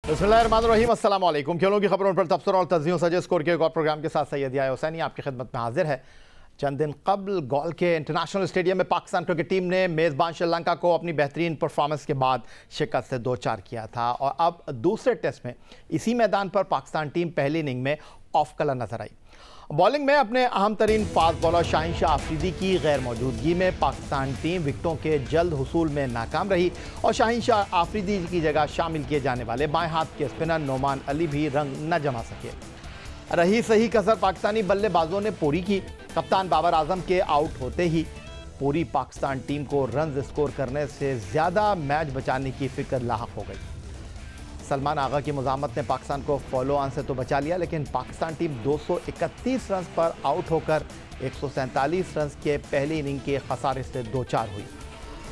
बिस्मिल्लाहिर्रहमानिर्रहीम, अस्सलाम वालेकुम। खेलों की खबरों पर तबसरा और तज्ज़ियों सजे स्कोर के एक और प्रोग्राम के साथ सैयद याया हुसैनी आपकी खिदमत में हाजिर है। चंद दिन कबल गॉल के इंटरनेशनल स्टेडियम में पाकिस्तान क्रिकेट टीम ने मेज़बान श्रीलंका को अपनी बेहतरीन परफॉर्मेंस के बाद शिकस्त से 2-4 किया था और अब दूसरे टेस्ट में इसी मैदान पर पाकिस्तान टीम पहली इनिंग में ऑफ कलर नजर आई। बॉलिंग में अपने अहम तरीन फास्ट बॉलर शाहीन शाह आफरीदी की गैर मौजूदगी में पाकिस्तान टीम विकेटों के जल्द हुसूल में नाकाम रही और शाहीन शाह आफरीदी की जगह शामिल किए जाने वाले बाएं हाथ के स्पिनर नोमान अली भी रंग न जमा सके। रही सही कसर पाकिस्तानी बल्लेबाजों ने पूरी की। कप्तान बाबर आजम के आउट होते ही पूरी पाकिस्तान टीम को रन स्कोर करने से ज़्यादा मैच बचाने की फिक्र लाहक हो गई। सलमान आगा की मुज़ामत ने पाकिस्तान को फॉलो ऑन से तो बचा लिया, लेकिन पाकिस्तान टीम 231 रन पर आउट होकर 147 रन के पहली इनिंग के खसारे से 2-4 हुई।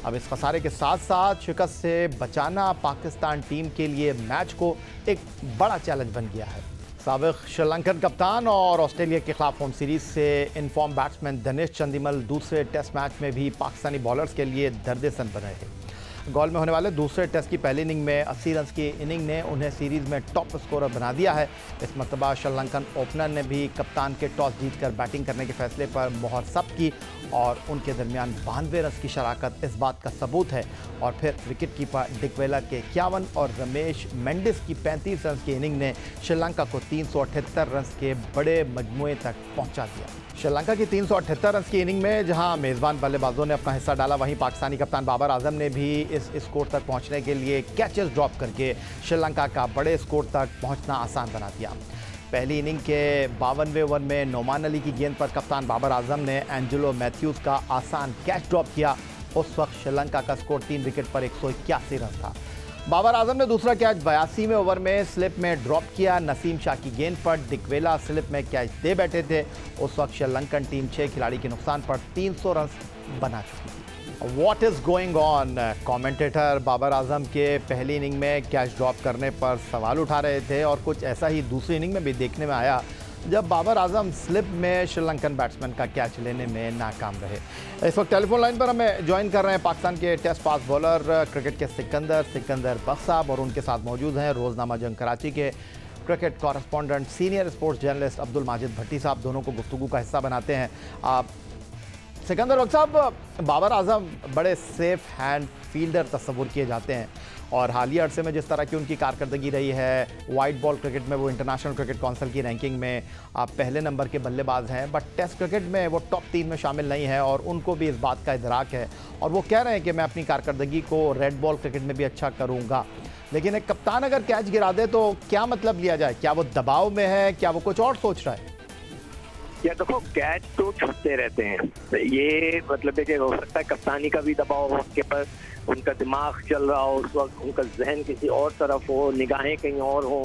अब इस खसारे के साथ साथ शिकस्त से बचाना पाकिस्तान टीम के लिए मैच को एक बड़ा चैलेंज बन गया है। साबिक श्रीलंकन कप्तान और ऑस्ट्रेलिया के खिलाफ होम सीरीज से इनफॉर्म बैट्समैन दिनेश चंदीमल दूसरे टेस्ट मैच में भी पाकिस्तानी बॉलर्स के लिए दर्द सन बन रहे थे। गॉल में होने वाले दूसरे टेस्ट की पहली इनिंग में 80 रन की इनिंग ने उन्हें सीरीज़ में टॉप स्कोरर बना दिया है। इस मरतबा श्रीलंकन ओपनर ने भी कप्तान के टॉस जीतकर बैटिंग करने के फैसले पर मोहर सब्त की और उनके दरमियान 92 रन की शराकत इस बात का सबूत है। और फिर विकेट कीपर डिकवेला के 51 और रमेश मेंडिस की 35 रन की इनिंग ने श्रीलंका को 378 रन के बड़े मजमूए तक पहुँचा दिया। श्रीलंका की 378 रन की इनिंग में जहां मेज़बान बल्लेबाजों ने अपना हिस्सा डाला, वहीं पाकिस्तानी कप्तान बाबर आजम ने भी इस स्कोर तक पहुंचने के लिए कैचेस ड्रॉप करके श्रीलंका का बड़े स्कोर तक पहुंचना आसान बना दिया। पहली इनिंग के 52वें ओवर में नोमान अली की गेंद पर कप्तान बाबर आजम ने एंजेलो मैथ्यूज़ का आसान कैच ड्रॉप किया। उस वक्त श्रीलंका का स्कोर 3 विकेट पर 181 रन था। बाबर आजम ने दूसरा कैच 82वें ओवर में स्लिप में ड्रॉप किया। नसीम शाह की गेंद पर डिकवेला स्लिप में कैच दे बैठे थे। उस वक्त श्रीलंकन टीम 6 खिलाड़ी के नुकसान पर 300 रन बना चुकी थी। What is going on? Commentator Babar Azam के पहली इनिंग में कैच ड्रॉप करने पर सवाल उठा रहे थे और कुछ ऐसा ही दूसरी इनिंग में भी देखने में आया जब बाबर आजम स्लिप में श्रीलंकन बैट्समैन का कैच लेने में नाकाम रहे। इस वक्त टेलीफोन लाइन पर हमें ज्वाइन कर रहे हैं पाकिस्तान के टेस्ट फास्ट बॉलर क्रिकेट के सिकंदर बख्श साहब और उनके साथ मौजूद हैं रोज़नामा जंग कराची के cricket correspondent senior sports journalist Abdul Majid Bhatti sahab. दोनों को गुफ्तगू का हिस्सा बनाते हैं। आप सिकंदर बख्श साहब, बाबर आजम बड़े सेफ हैंड फील्डर तस्वुर किए जाते हैं और हालिया अरसे में जिस तरह की उनकी कारकर्दगी रही है, वाइट बॉल क्रिकेट में वो इंटरनेशनल क्रिकेट काउंसिल की रैंकिंग में आप पहले नंबर के बल्लेबाज हैं, बट टेस्ट क्रिकेट में वो टॉप 3 में शामिल नहीं है और उनको भी इस बात का इदराक है और वो कह रहे हैं कि मैं अपनी कारकर्दगी को रेड बॉल क्रिकेट में भी अच्छा करूँगा। लेकिन एक कप्तान अगर कैच गिरा दे तो क्या मतलब लिया जाए? क्या वो दबाव में है? क्या वो कुछ और सोच रहा है? या देखो, कैच तो छूटते रहते हैं। ये मतलब है कि हो सकता है कप्तानी का भी दबाव हो उनके पर, उनका दिमाग चल रहा हो उस वक्त, उनका जहन किसी और तरफ हो, निगाहें कहीं और हो।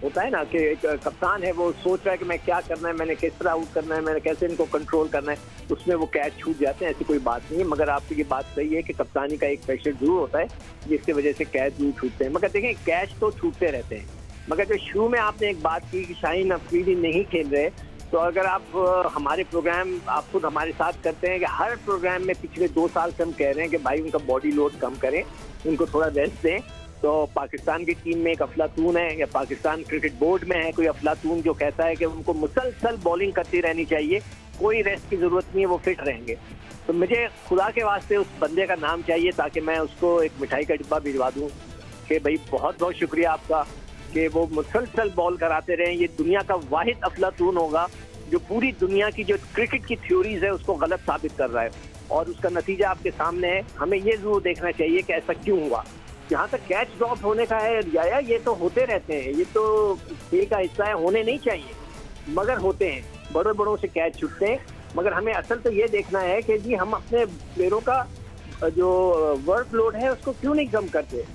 होता है ना कि एक कप्तान है, वो सोच रहा है कि मैं क्या करना है, मैंने किस तरह आउट करना है, मैंने कैसे इनको कंट्रोल करना है, उसमें वो कैच छूट जाते हैं। ऐसी कोई बात नहीं है, मगर आपकी ये बात सही है कि कप्तानी का एक प्रेशर जरूर होता है जिसकी वजह से कैच जरूर छूटते हैं। मगर देखें, कैच तो छूटते रहते हैं। मगर जो शुरू में आपने एक बात की कि शाहीन अफरीदी नहीं खेल रहे, तो अगर आप हमारे प्रोग्राम आप खुद हमारे साथ करते हैं कि हर प्रोग्राम में पिछले 2 साल से हम कह रहे हैं कि भाई उनका बॉडी लोड कम करें, उनको थोड़ा रेस्ट दें। तो पाकिस्तान की टीम में एक अफलातून है या पाकिस्तान क्रिकेट बोर्ड में है कोई अफलातून जो कहता है कि उनको मुसलसल बॉलिंग करती रहनी चाहिए, कोई रेस्ट की जरूरत नहीं है, वो फिट रहेंगे। तो मुझे खुदा के वास्ते उस बंदे का नाम चाहिए ताकि मैं उसको एक मिठाई का डिब्बा भिजवा दूँ कि भाई बहुत बहुत शुक्रिया आपका कि वो मुसलसल बॉल कराते रहे। ये दुनिया का वाहिद अफलातून होगा जो पूरी दुनिया की जो क्रिकेट की थ्योरीज है उसको गलत साबित कर रहा है और उसका नतीजा आपके सामने है। हमें ये जरूर देखना चाहिए कि ऐसा क्यों हुआ। जहाँ तक कैच ड्रॉप होने का है, या ये तो होते रहते हैं, ये तो खेल का हिस्सा है, होने नहीं चाहिए मगर होते हैं। बड़ों बड़ों से कैच छूटते हैं, मगर हमें असल तो ये देखना है कि जी हम अपने प्लेयरों का जो वर्कलोड है उसको क्यों नहीं कम करते।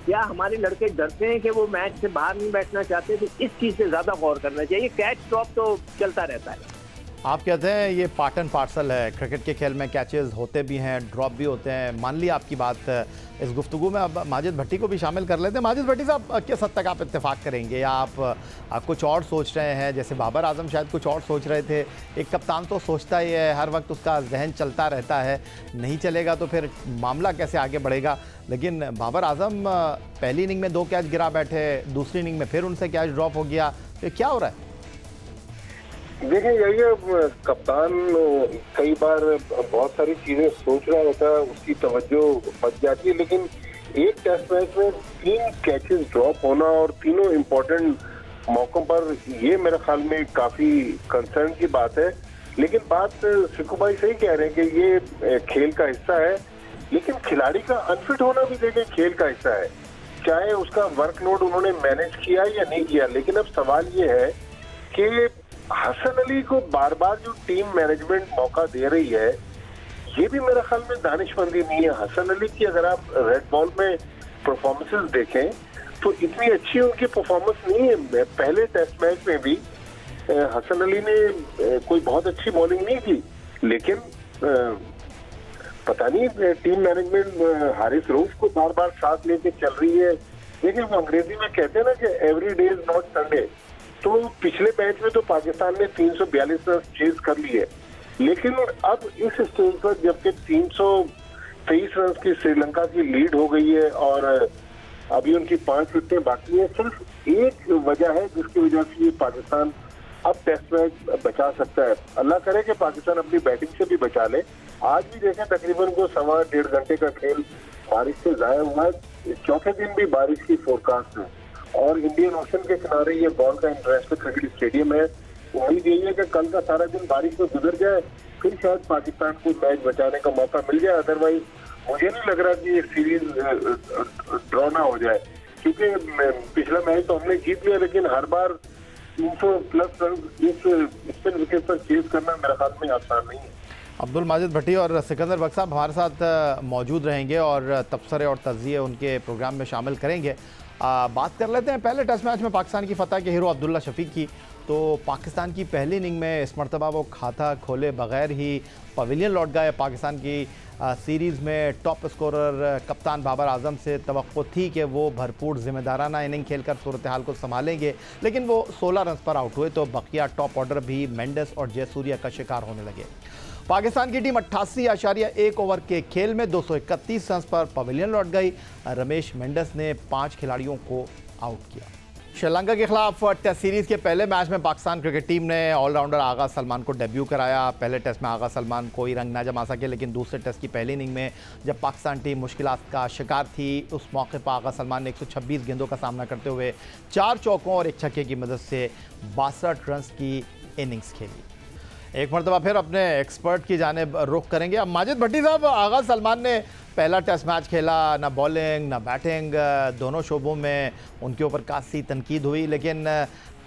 क्या हमारे लड़के डरते हैं कि वो मैच से बाहर नहीं बैठना चाहते? तो इस चीज़ से ज़्यादा गौर करना चाहिए। कैच ड्रॉप तो चलता रहता है। आप कहते हैं ये पार्ट एंड पार्सल है, क्रिकेट के खेल में कैचेस होते भी हैं, ड्रॉप भी होते हैं। मान ली आपकी बात, इस गुफ्तगू में अब माजिद भट्टी को भी शामिल कर लेते हैं। माजिद भट्टी साहब, किस हद तक आप इत्तेफाक करेंगे या आप कुछ और सोच रहे हैं? जैसे बाबर आजम शायद कुछ और सोच रहे थे। एक कप्तान तो सोचता ही है, हर वक्त उसका जहन चलता रहता है, नहीं चलेगा तो फिर मामला कैसे आगे बढ़ेगा। लेकिन बाबर आजम पहली इनिंग में 2 कैच गिरा बैठे, दूसरी इनिंग में फिर उनसे कैच ड्रॉप हो गया, तो क्या हो रहा है? देखिए, यही कप्तान कई बार बहुत सारी चीजें सोच रहा होता है, उसकी तवज्जो बच जाती है, लेकिन एक टेस्ट मैच में 3 कैचेस ड्रॉप होना और तीनों इम्पोर्टेंट मौकों पर, ये मेरे ख्याल में काफी कंसर्न की बात है। लेकिन बात सिक्कू भाई सही कह रहे हैं कि ये खेल का हिस्सा है, लेकिन खिलाड़ी का अनफिट होना भी देखिए खेल का हिस्सा है। चाहे उसका वर्कलोड उन्होंने मैनेज किया या नहीं किया, लेकिन अब सवाल ये है कि हसन अली को बार बार जो टीम मैनेजमेंट मौका दे रही है, ये भी मेरे ख्याल में दानिशमंदी नहीं है। हसन अली की अगर आप रेड बॉल में परफॉर्मेंसेस देखें तो इतनी अच्छी उनकी परफॉर्मेंस नहीं है। पहले टेस्ट मैच में भी हसन अली ने कोई बहुत अच्छी बॉलिंग नहीं की, लेकिन पता नहीं टीम मैनेजमेंट हारिस रऊफ को बार बार साथ लेके चल रही है। देखिए, अंग्रेजी में कहते हैं ना कि every day is not Sunday. तो पिछले मैच में तो पाकिस्तान ने 342 रन चेज कर लिए, लेकिन अब इस स्टेज पर जबकि 323 रन की श्रीलंका की लीड हो गई है और अभी उनकी 5 विकेटें बाकी है, सिर्फ एक वजह है जिसकी वजह से ये पाकिस्तान अब टेस्ट मैच बचा सकता है। अल्लाह करे कि पाकिस्तान अपनी बैटिंग से भी बचा ले। आज भी देखें, तकरीबन को 1.25 घंटे का खेल बारिश से जाया हुआ है। चौथे दिन भी बारिश की फोरकास्ट है और इंडियन ओशन के किनारे ये बॉल का इंटरनेशनल क्रिकेट स्टेडियम है। उम्मीद यही है कि कल का सारा दिन बारिश में गुजर जाए, फिर शायद पाकिस्तान को मैच बचाने का मौका मिल जाए। अदरवाइज मुझे नहीं लग रहा कि ये सीरीज ड्रॉ ना हो जाए, क्योंकि पिछला मैच तो हमने जीत लिया, लेकिन हर बार 300+ रन इस स्पिन विकेट पर चेज करना मेरे ख्याल में आसान नहीं है। अब्दुल माजिद भट्टी और सिकंदर बख्श साहब हमारे साथ मौजूद रहेंगे और तबसरे और तज़िये उनके प्रोग्राम में शामिल करेंगे। बात कर लेते हैं पहले टेस्ट मैच में पाकिस्तान की फतह के हीरो अब्दुल्ला शफीक की। तो पाकिस्तान की पहली इनिंग में इस मरतबा वो खाता खोले बगैर ही पवेलियन लौट गए। पाकिस्तान की सीरीज़ में टॉप स्कोरर कप्तान बाबर आजम से तवक्को थी कि वो भरपूर ज़िम्मेदाराना इनिंग खेलकर सूरत हाल को संभालेंगे, लेकिन वो 16 रन पर आउट हुए। तो बकिया टॉप ऑर्डर भी मेंडिस और जयसूर्या का शिकार होने लगे। पाकिस्तान की टीम 88.1 ओवर के खेल में 231 रन पर पवेलियन लौट गई। रमेश मेंडिस ने 5 खिलाड़ियों को आउट किया। श्रीलंका के खिलाफ टेस्ट सीरीज़ के पहले मैच में पाकिस्तान क्रिकेट टीम ने ऑलराउंडर आगा सलमान को डेब्यू कराया। पहले टेस्ट में आगा सलमान कोई रंग ना जमा सके, लेकिन दूसरे टेस्ट की पहली इनिंग में जब पाकिस्तान टीम मुश्किलात का शिकार थी, उस मौके पर आगा सलमान ने 126 गेंदों का सामना करते हुए 4 चौकों और 1 छक्के की मदद से 62 रन की इनिंग्स खेली। एक मरतबा फिर अपने एक्सपर्ट की जानिब रुख करेंगे। अब माजिद भट्टी साहब, आगा सलमान ने पहला टेस्ट मैच खेला, ना बॉलिंग ना बैटिंग, दोनों शोबों में उनके ऊपर काफ़ी तनकीद हुई, लेकिन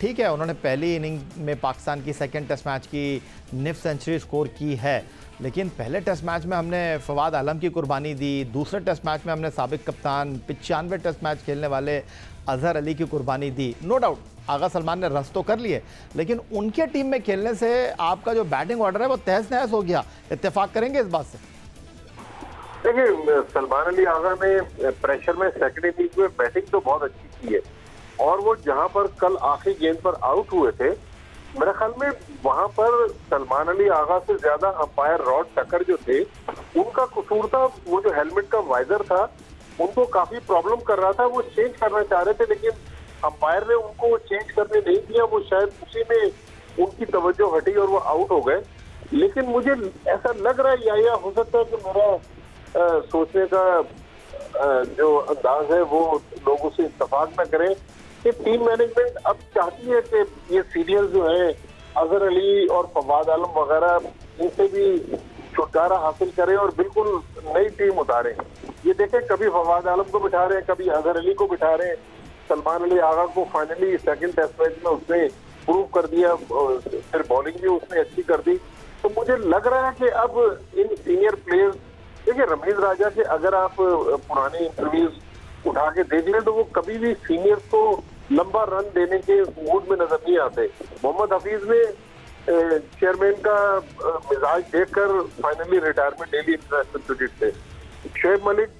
ठीक है, उन्होंने पहली इनिंग में पाकिस्तान की सेकंड टेस्ट मैच की निफ सेंचुरी स्कोर की है। लेकिन पहले टेस्ट मैच में हमने फवाद आलम की कुर्बानी दी, दूसरे टेस्ट मैच में हमने साबिक कप्तान 95 टेस्ट मैच खेलने वाले अजहर अली की कुर्बानी दी। नो डाउट आगा सलमान ने रन तो कर लिए, लेकिन उनके टीम में खेलने से आपका जो बैटिंग ऑर्डर है वो तहस नहस हो गया। इत्तेफाक करेंगे इस बात से? देखिए, सलमान अली आगा ने प्रेशर में सेकंड इनिंग में बैटिंग तो बहुत अच्छी की है, और वो जहां पर कल आखिरी गेंद पर आउट हुए थे, मेरे ख्याल में वहां पर सलमान अली आगा से ज्यादा अंपायर रॉड टकर जो थे उनका कसूर था। वो जो हेलमेट का वाइजर था उनको काफी प्रॉब्लम कर रहा था, वो चेंज करना चाह रहे थे, लेकिन अंपायर ने उनको चेंज करने नहीं दिया। वो शायद उसी में उनकी तवज्जो हटी और वो आउट हो गए। लेकिन मुझे ऐसा लग रहा है, या हो सकता है कि मेरा सोचने का जो अंदाज है वो लोगों से इत्तेफाक न करें कि टीम मैनेजमेंट अब चाहती है कि ये सीरियल जो है अजहर अली और फवाद आलम वगैरह, इनसे भी छुटकारा हासिल करें और बिल्कुल नई टीम उतारें। ये देखें, कभी फवाद आलम को बिठा रहे हैं, कभी अजहर अली को बिठा रहे हैं। सलमान अली आगा को फाइनली सेकंड टेस्ट मैच में उसने प्रूव कर दिया, फिर बॉलिंग भी उसने अच्छी कर दी। तो मुझे लग रहा है कि अब इन सीनियर प्लेयर्स, देखिए रमीज राजा के अगर आप पुराने इंटरव्यूज उठा के देख लें तो वो कभी भी सीनियर्स को लंबा रन देने के मूड में नजर नहीं आते। मोहम्मद हफीज ने चेयरमैन का मिजाज देखकर finally retirement daily international cricket से। शोएब मलिक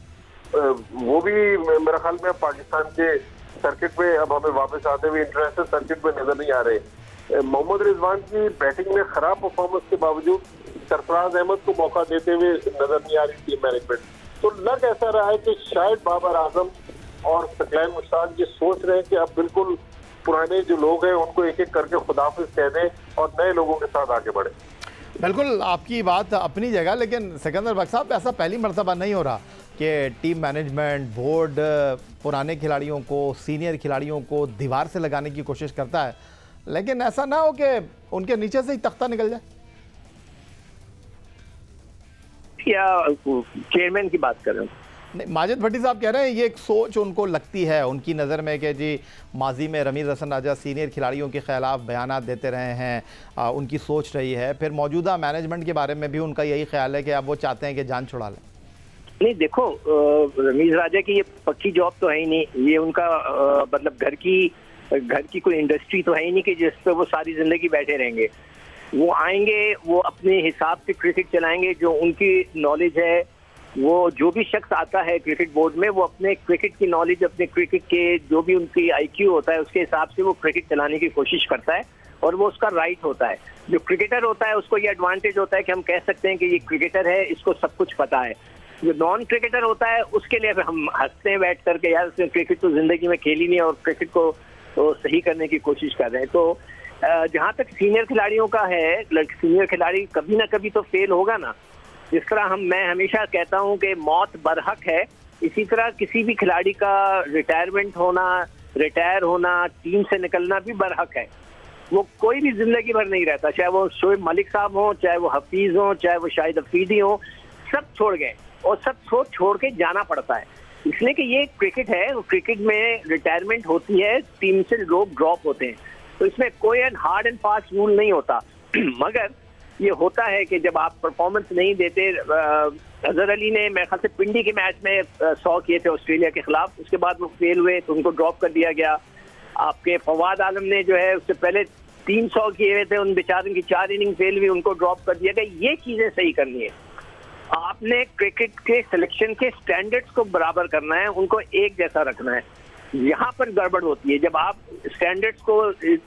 वो भी मेरा ख्याल में पाकिस्तान के सर्किट में अब हमें वापस आते हुए इंटरनेशनल सर्किट में नजर नहीं आ रहे। मोहम्मद रिजवान की बैटिंग में खराब परफॉर्मेंस के बावजूद सरफराज अहमद को मौका देते हुए नजर नहीं आ रही टीम मैनेजमेंट। तो लग ऐसा रहा है कि शायद बाबर आजम और सकलैन मुश्ताक ये सोच रहे हैं कि अब बिल्कुल पुराने जो लोग हैं उनको एक एक करके खुदाफिज कह दें और नए लोगों के साथ आगे बढ़े। बिल्कुल आपकी बात अपनी जगह, लेकिन सिकंदर बख्श साहब ऐसा पहली मर्तबा नहीं हो रहा कि टीम मैनेजमेंट बोर्ड पुराने खिलाड़ियों को, सीनियर खिलाड़ियों को दीवार से लगाने की कोशिश करता है, लेकिन ऐसा ना हो कि उनके नीचे से ही तख्ता निकल जाए। या चेयरमैन की बात कर रहे हैं? नहीं, माजिद भट्टी साहब कह रहे हैं ये एक सोच उनको लगती है उनकी नज़र में कि जी माजी में रमीज़ हसन राजा सीनियर खिलाड़ियों के खिलाफ बयानात देते रहे हैं, उनकी सोच रही है। फिर मौजूदा मैनेजमेंट के बारे में भी उनका यही ख्याल है कि अब वो चाहते हैं कि जान छुड़ा लें। नहीं देखो, रमीज राजा की ये पक्की जॉब तो है ही नहीं, ये उनका मतलब घर की कोई इंडस्ट्री तो है ही नहीं कि जिस पे वो सारी जिंदगी बैठे रहेंगे। वो आएंगे, वो अपने हिसाब से क्रिकेट चलाएंगे, जो उनकी नॉलेज है। वो जो भी शख्स आता है क्रिकेट बोर्ड में, वो अपने क्रिकेट की नॉलेज, अपने क्रिकेट के जो भी उनकी IQ होता है उसके हिसाब से वो क्रिकेट चलाने की कोशिश करता है और वो उसका राइट होता है। जो क्रिकेटर होता है उसको ये एडवांटेज होता है कि हम कह सकते हैं कि ये क्रिकेटर है, इसको सब कुछ पता है। जो नॉन क्रिकेटर होता है उसके लिए हम हंसते हैं बैठ करके, यार उसने क्रिकेट तो जिंदगी में खेली नहीं और क्रिकेट को तो सही करने की कोशिश कर रहे हैं। तो जहाँ तक सीनियर खिलाड़ियों का है, सीनियर खिलाड़ी कभी ना कभी तो फेल होगा ना। जिस तरह मैं हमेशा कहता हूँ कि मौत बरहक है, इसी तरह किसी भी खिलाड़ी का रिटायर होना, टीम से निकलना भी बरहक है। वो कोई भी जिंदगी भर नहीं रहता, चाहे वो शोएब मलिक साहब हो, चाहे वो हफीज हो, चाहे वो शाहिद अफरीदी हो, सब छोड़ गए और सब छोड़ के जाना पड़ता है। इसलिए कि ये क्रिकेट है, क्रिकेट में रिटायरमेंट होती है, टीम से लोग ड्रॉप होते हैं, तो इसमें कोई हार्ड एंड फास्ट रूल नहीं होता। मगर ये होता है कि जब आप परफॉर्मेंस नहीं देते, अजहर अली ने मेरे ख्याल से पिंडी के मैच में 100 किए थे ऑस्ट्रेलिया के खिलाफ, उसके बाद वो फेल हुए तो उनको ड्रॉप कर दिया गया। आपके फवाद आलम ने जो है उससे पहले 300 किए हुए थे, उन बेचारों की 4 इनिंग फेल हुई, उनको ड्रॉप कर दिया गया। ये चीजें सही करनी है। आपने क्रिकेट के सिलेक्शन के स्टैंडर्ड्स को बराबर करना है, उनको एक जैसा रखना है। यहाँ पर गड़बड़ होती है, जब आप स्टैंडर्ड्स को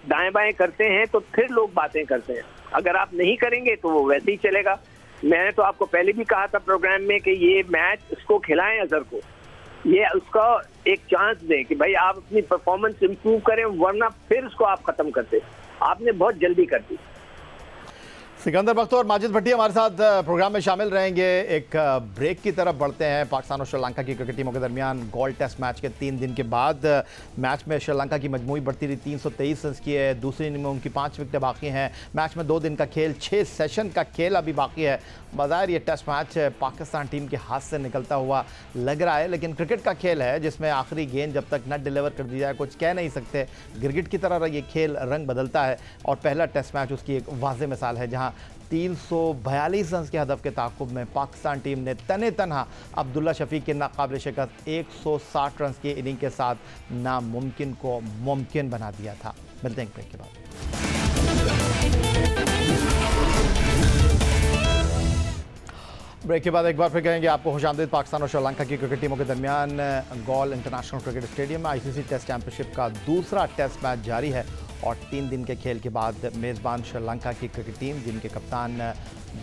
दाएं बाएं करते हैं तो फिर लोग बातें करते हैं। अगर आप नहीं करेंगे तो वो वैसे ही चलेगा। मैंने तो आपको पहले भी कहा था प्रोग्राम में कि ये मैच उसको खिलाएं, अजहर को, ये उसका एक चांस दें कि भाई आप अपनी परफॉर्मेंस इंप्रूव करें, वरना फिर उसको आप खत्म करते। आपने बहुत जल्दी कर दी। सिकंदर बख्श और माजिद भट्टी हमारे साथ प्रोग्राम में शामिल रहेंगे। एक ब्रेक की तरफ बढ़ते हैं। पाकिस्तान और श्रीलंका की क्रिकेट टीमों के दरमियान गोल्ड टेस्ट मैच के 3 दिन के बाद मैच में श्रीलंका की मजमूई बढ़ती रही, 323 रन की है। दूसरी इनिंग में उनकी 5 विकेटें बाकी हैं। मैच में 2 दिन का खेल, 6 सेशन का खेल अभी बाकी है। बज़ाहिर ये टेस्ट मैच पाकिस्तान टीम के हाथ से निकलता हुआ लग रहा है, लेकिन क्रिकेट का खेल है जिसमें आखिरी गेंद जब तक न डिलीवर कर दी जाए कुछ कह नहीं सकते। क्रिकेट की तरह ये खेल रंग बदलता है और पहला टेस्ट मैच उसकी एक वाज़ेह मिसाल है, जहां 342 रन के हदफ के ताक़ुब में पाकिस्तान टीम ने तने तनहा अब्दुल्ला शफीक के नाकाबिल शिकस्त 160 रन की इनिंग के साथ नामुमकिन को मुमकिन बना दिया था। मिलते हैं ब्रेक के बाद। ब्रेक के बाद एक बार फिर कहेंगे आपको खुशामदीद। पाकिस्तान और श्रीलंका की क्रिकेट टीमों के दरमियान गॉल इंटरनेशनल क्रिकेट स्टेडियम में ICC टेस्ट चैंपियनशिप का दूसरा टेस्ट मैच जारी है और 3 दिन के खेल के बाद मेज़बान श्रीलंका की क्रिकेट टीम, जिनके कप्तान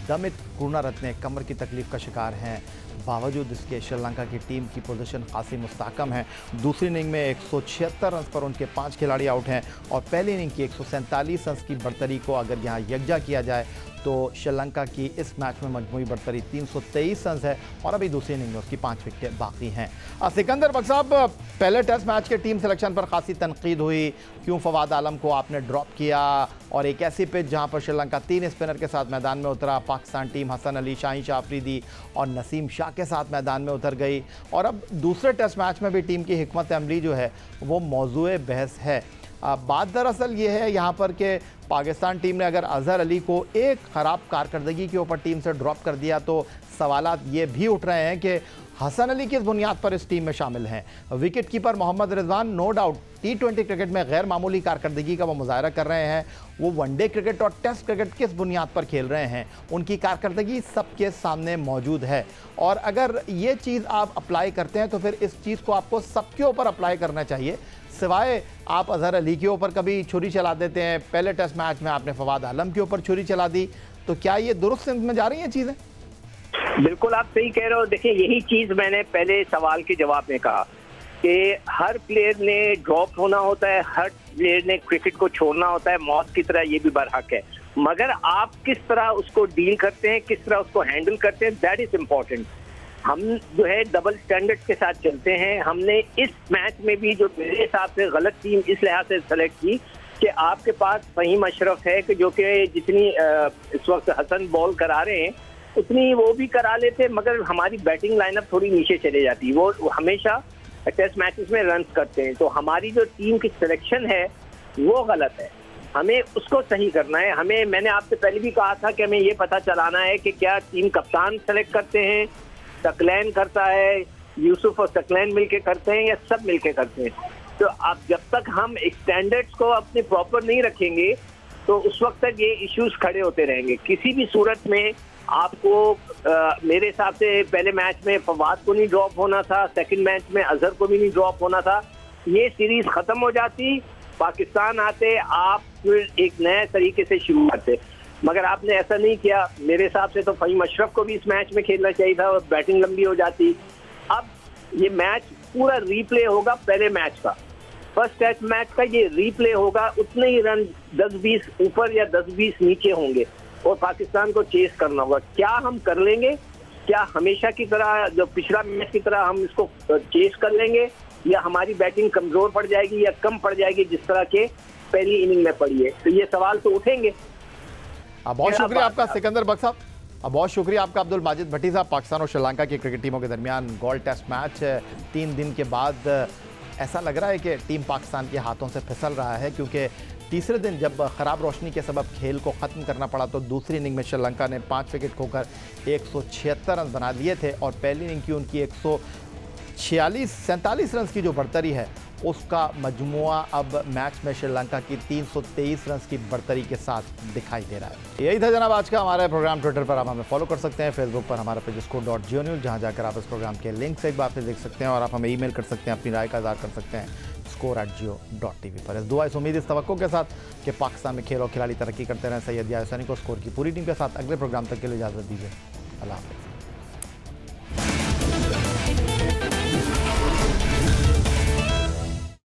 दमित करुणारत्ने कमर की तकलीफ का शिकार हैं, बावजूद इसके श्रीलंका की टीम की पोजीशन खासी मुस्तहकम है। दूसरी इनिंग में 176 रन पर उनके 5 खिलाड़ी आउट हैं और पहली इनिंग की 147 रन की बढ़तरी को अगर यहाँ यकजा किया जाए तो श्रीलंका की इस मैच में मजमूई बढ़तरी 323 रन है और अभी दूसरी इनिंग में उसकी 5 विकेटें बाकी हैं। सिकंदर बख्श साहब, पहले टेस्ट मैच के टीम सिलेक्शन पर खासी तनकीद हुई, क्यों फवाद आलम को आपने ड्रॉप किया, और एक ऐसी पिच जहां पर श्रीलंका 3 स्पिनर के साथ मैदान में उतरा। पाकिस्तान टीम हसन अली, शाहीन शाह अफरीदी और नसीम शाह के साथ मैदान में उतर गई और अब दूसरे टेस्ट मैच में भी टीम की हिकमत अमली जो है वो मौजूए बहस है। बात दरअसल ये है यहाँ पर कि पाकिस्तान टीम ने अगर अजहर अली को एक ख़राब कारकर्दगी के ऊपर टीम से ड्रॉप कर दिया तो सवालात ये भी उठ रहे हैं कि हसन अली किस बुनियाद पर इस टीम में शामिल हैं? Wicket keeper Mohammad Rizwan no doubt T20 cricket में गैर मामूली कारकर्दगी का वो मुजाहरा कर रहे हैं। वो वनडे क्रिकेट और टेस्ट क्रिकेट किस बुनियाद पर खेल रहे हैं, उनकी कारकर्दगी सबके सामने मौजूद है। और अगर ये चीज़ आप अप्लाई करते हैं तो फिर इस चीज़ को आपको सबके ऊपर अप्लाई करना चाहिए, सिवाय आप अजहर अली के ऊपर कभी छुरी चला देते हैं। पहले टेस्ट मैच में आपने फवाद आलम के ऊपर छुरी चला दी, तो क्या ये दुरुस्त सिमत में जा रही हैं चीज़ें? बिल्कुल आप सही कह रहे हो। देखिए यही चीज मैंने पहले सवाल के जवाब में कहा कि हर प्लेयर ने ड्रॉप होना होता है, हर प्लेयर ने क्रिकेट को छोड़ना होता है, मौत की तरह ये भी बरहक है। मगर आप किस तरह उसको डील करते हैं, किस तरह उसको हैंडल करते हैं, दैट इज इम्पोर्टेंट। हम जो है डबल स्टैंडर्ड के साथ चलते हैं। हमने इस मैच में भी जो मेरे हिसाब से गलत टीम इस लिहाज से सेलेक्ट की कि आपके पास फहीम अशरफ है कि जो कि जितनी इस वक्त हसन बॉल करा रहे हैं उतनी वो भी करा लेते, मगर हमारी बैटिंग लाइनअप थोड़ी नीचे चले जाती है। वो हमेशा टेस्ट मैचेस में रन करते हैं, तो हमारी जो टीम की सिलेक्शन है वो गलत है। हमें उसको सही करना है। मैंने आपसे पहले भी कहा था कि हमें ये पता चलाना है कि क्या टीम कप्तान सेलेक्ट करते हैं, सकलैन करता है, यूसुफ और सकलैन मिलके करते हैं, या सब मिलके करते हैं। तो अब जब तक हम स्टैंडर्ड्स को अपने प्रॉपर नहीं रखेंगे तो उस वक्त तक ये इश्यूज खड़े होते रहेंगे। किसी भी सूरत में आपको मेरे हिसाब से पहले मैच में फवाद को नहीं ड्रॉप होना था, सेकंड मैच में अजहर को भी नहीं ड्रॉप होना था। ये सीरीज खत्म हो जाती, पाकिस्तान आते, आप फिर एक नए तरीके से शुरू करते, मगर आपने ऐसा नहीं किया। मेरे हिसाब से तो फहीम अशरफ को भी इस मैच में खेलना चाहिए था और बैटिंग लंबी हो जाती। अब ये मैच पूरा रीप्ले होगा पहले मैच का, फर्स्ट टेस्ट मैच का ये रीप्ले होगा। उतने ही रन 10-20 ऊपर या 10-20 नीचे होंगे और पाकिस्तान को चेस करना होगा। क्या हम कर लेंगे? क्या हमेशा की तरह जो पिछला मैच की तरह हम इसको चेस कर लेंगे, या हमारी बैटिंग कमजोर पड़ जाएगी या कम पड़ जाएगी जिस तरह के पहली इनिंग में पड़ी है? तो ये सवाल तो उठेंगे। बहुत शुक्रिया आपका सिकंदर बख्श साहब, बहुत शुक्रिया आपका अब्दुल माजिद भट्टी साहब। पाकिस्तान और श्रीलंका की क्रिकेट टीमों के दरमियान गोल्ड टेस्ट मैच 3 दिन के बाद ऐसा लग रहा है कि टीम पाकिस्तान के हाथों से फिसल रहा है, क्योंकि तीसरे दिन जब ख़राब रोशनी के सबब खेल को ख़त्म करना पड़ा तो दूसरी इनिंग में श्रीलंका ने 5 विकेट खोकर 176 रन बना दिए थे और पहली इनिंग की उनकी 147 रन की जो बढ़तरी है उसका मजमुआ अब मैच में श्रीलंका की 323 रन की बढ़तरी के साथ दिखाई दे रहा है। यही था जनाब आज का हमारा प्रोग्राम। ट्विटर पर आप हमें फॉलो कर सकते हैं, फेसबुक पर हमारा पेज score.geo news, जहाँ जाकर आप इस प्रोग्राम के लिंक से एक बार फिर देख सकते हैं, और आप हमें ईमेल कर सकते हैं, अपनी राय का इज़हार कर सकते हैं score@geo.tv पर। इस दुआ इस उम्मीद इस तवक्को के साथ कि पाकिस्तान में खेल और खिलाड़ी तरक्की करते रहें। सैयद याहिया हुसैनी को स्कोर की पूरी टीम के साथ अगले प्रोग्राम तक के लिए इजाज़त दीजिए। अल्लाह हाफ़िज़।